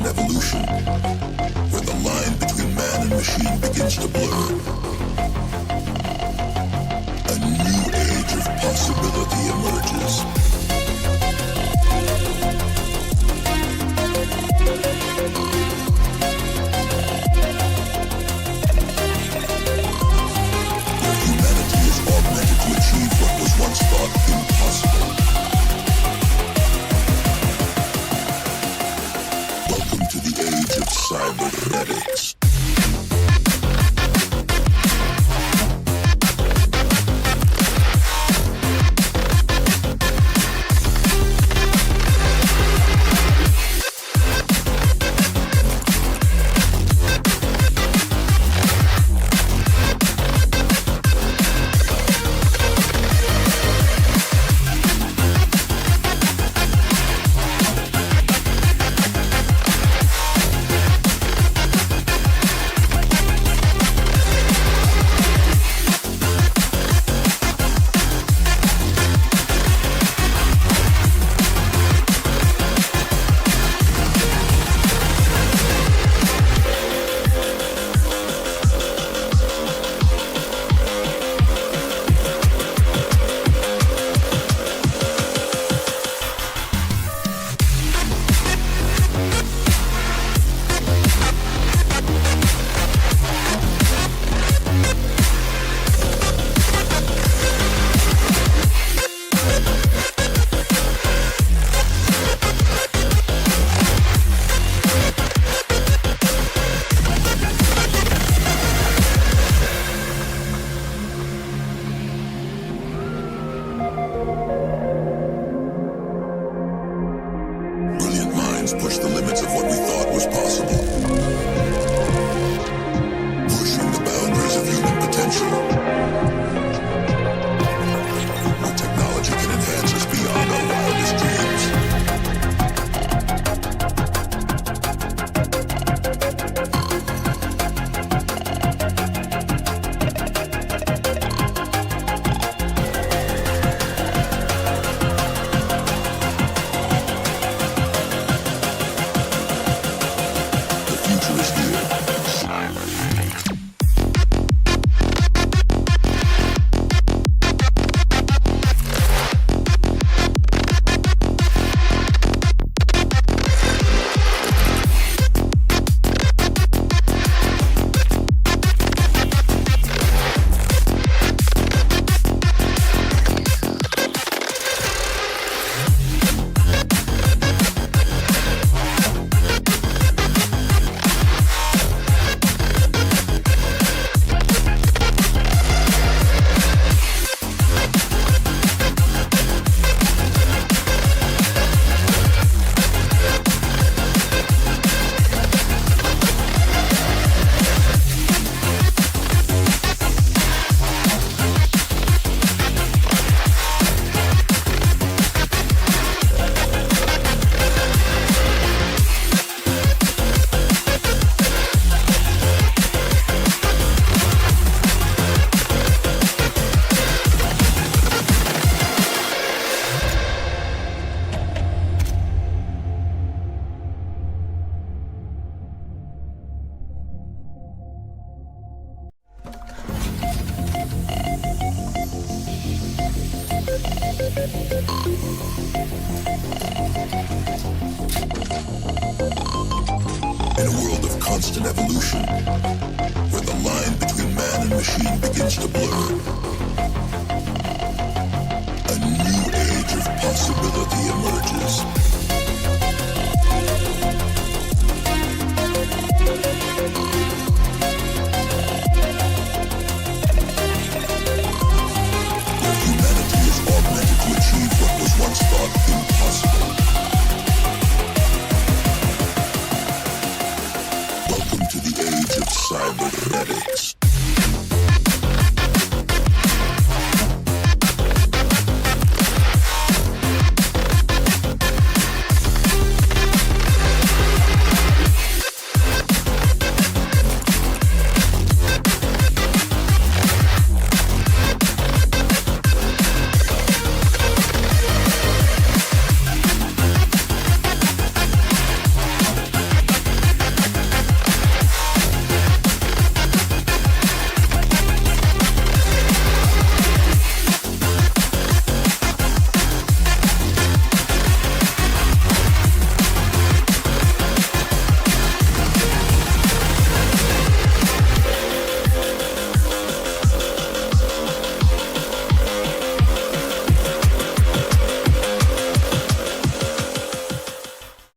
constant evolution, where the line between man and machine begins to blur. A new age of possibility emerges. Where humanity is augmented to achieve what was once thought impossible. Welcome to the age of cybernetics. Push the limits of what we thought was possible. Pushing the boundaries of human potential. Where technology can enhance us beyond our wildest dreams. In a world of constant evolution, where the line between man and machine begins to blur, a new age of possibility emerges. Where humanity is augmented to achieve what was once thought impossible. Welcome to the age of cybernetics.